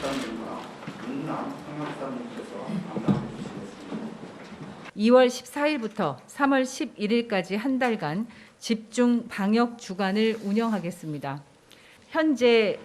방역사님과 윤남 방역사님께서 담당해 주시겠습니다. 2월 14일부터 3월 11일까지 한 달간 집중 방역 주간을 운영하겠습니다. 현재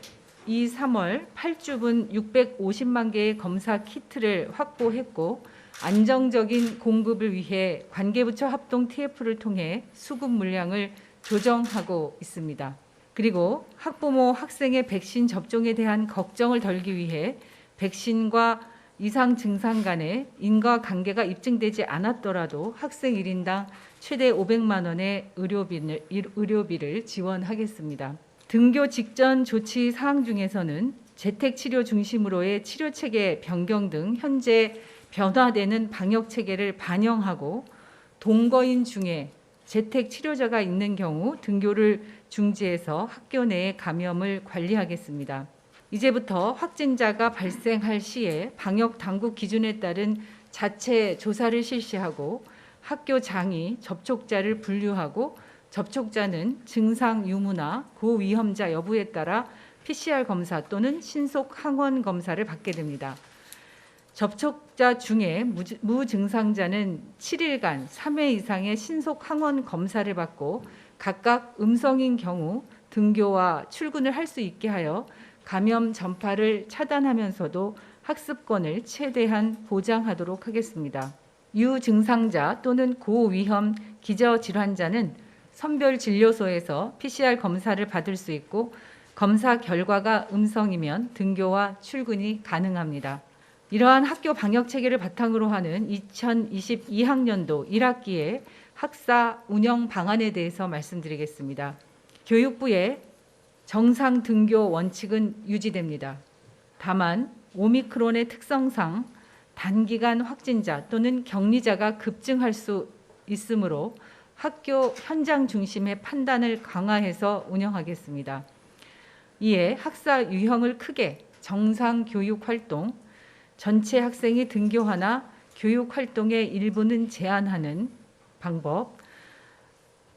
2, 3월 8주분 650만 개의 검사 키트를 확보했고 안정적인 공급을 위해 관계부처 합동 TF를 통해 수급 물량을 조정하고 있습니다. 그리고 학부모, 학생의 백신 접종에 대한 걱정을 덜기 위해 백신과 이상 증상 간의 인과관계가 입증되지 않았더라도 학생 1인당 최대 500만 원의 의료비를 지원하겠습니다. 등교 직전 조치 사항 중에서는 재택치료 중심으로의 치료체계 변경 등 현재 변화되는 방역체계를 반영하고 동거인 중에 재택치료자가 있는 경우 등교를 중지해서 학교 내의 감염을 관리하겠습니다. 이제부터 확진자가 발생할 시에 방역 당국 기준에 따른 자체 조사를 실시하고 학교장이 접촉자를 분류하고 접촉자는 증상 유무나 고위험자 여부에 따라 PCR 검사 또는 신속 항원 검사를 받게 됩니다. 접촉자 중에 무증상자는 7일간 3회 이상의 신속 항원 검사를 받고 각각 음성인 경우 등교와 출근을 할 수 있게 하여 감염 전파를 차단하면서도 학습권을 최대한 보장하도록 하겠습니다. 유증상자 또는 고위험 기저질환자는 선별진료소에서 PCR 검사를 받을 수 있고 검사 결과가 음성이면 등교와 출근이 가능합니다. 이러한 학교 방역 체계를 바탕으로 하는 2022학년도 1학기의 학사 운영 방안에 대해서 말씀드리겠습니다. 교육부의 정상 등교 원칙은 유지됩니다. 다만 오미크론의 특성상 단기간 확진자 또는 격리자가 급증할 수 있으므로 학교 현장 중심의 판단을 강화해서 운영하겠습니다. 이에 학사 유형을 크게 정상 교육 활동, 전체 학생이 등교하나 교육 활동의 일부는 제한하는 방법,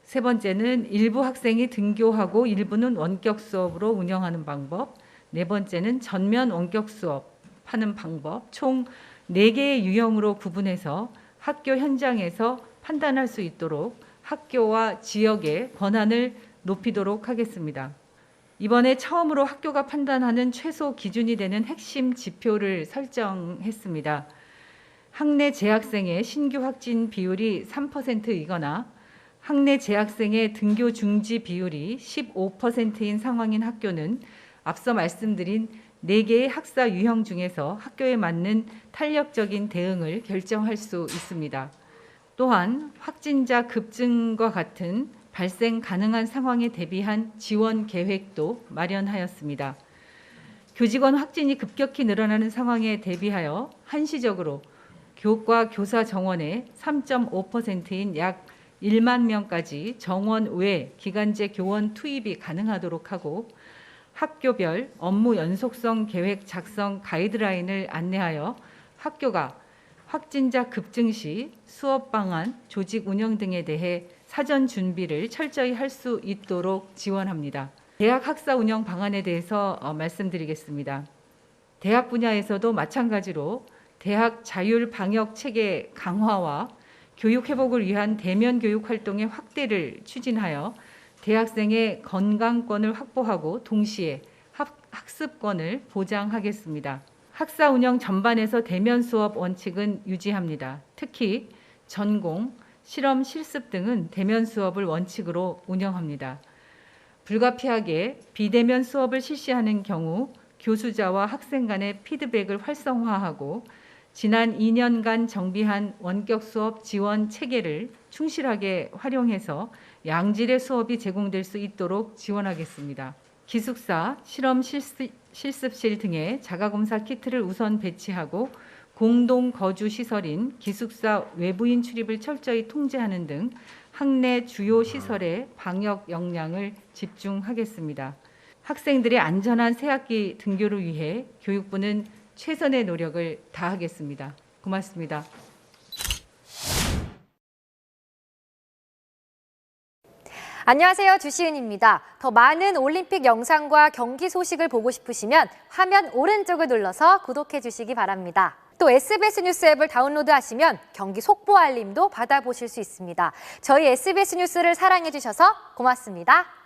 세 번째는 일부 학생이 등교하고 일부는 원격 수업으로 운영하는 방법, 네 번째는 전면 원격 수업하는 방법, 총 4개의 유형으로 구분해서 학교 현장에서 판단할 수 있도록 학교와 지역의 권한을 높이도록 하겠습니다. 이번에 처음으로 학교가 판단하는 최소 기준이 되는 핵심 지표를 설정했습니다. 학내 재학생의 신규 확진 비율이 3%이거나 학내 재학생의 등교 중지 비율이 15%인 상황인 학교는 앞서 말씀드린 4개의 학사 유형 중에서 학교에 맞는 탄력적인 대응을 결정할 수 있습니다. 또한 확진자 급증과 같은 발생 가능한 상황에 대비한 지원 계획도 마련하였습니다. 교직원 확진이 급격히 늘어나는 상황에 대비하여 한시적으로 교과 교사 정원의 3.5%인 약 1만 명까지 정원 외 기간제 교원 투입이 가능하도록 하고 학교별 업무 연속성 계획 작성 가이드라인을 안내하여 학교가 확진자 급증 시 수업 방안, 조직 운영 등에 대해 사전 준비를 철저히 할 수 있도록 지원합니다. 대학 학사 운영 방안에 대해서 말씀드리겠습니다. 대학 분야에서도 마찬가지로 대학 자율 방역 체계 강화와 교육 회복을 위한 대면 교육 활동의 확대를 추진하여 대학생의 건강권을 확보하고 동시에 학습권을 보장하겠습니다. 학사 운영 전반에서 대면 수업 원칙은 유지합니다. 특히 전공, 실험, 실습 등은 대면 수업을 원칙으로 운영합니다. 불가피하게 비대면 수업을 실시하는 경우 교수자와 학생 간의 피드백을 활성화하고 지난 2년간 정비한 원격 수업 지원 체계를 충실하게 활용해서 양질의 수업이 제공될 수 있도록 지원하겠습니다. 기숙사, 실험, 실습실 등의 자가검사 키트를 우선 배치하고 공동 거주 시설인 기숙사 외부인 출입을 철저히 통제하는 등 학내 주요 시설의 방역 역량을 집중하겠습니다. 학생들의 안전한 새학기 등교를 위해 교육부는 최선의 노력을 다하겠습니다. 고맙습니다. 안녕하세요. 주시은입니다. 더 많은 올림픽 영상과 경기 소식을 보고 싶으시면 화면 오른쪽을 눌러서 구독해 주시기 바랍니다. 또 SBS 뉴스 앱을 다운로드하시면 경기 속보 알림도 받아보실 수 있습니다. 저희 SBS 뉴스를 사랑해 주셔서 고맙습니다.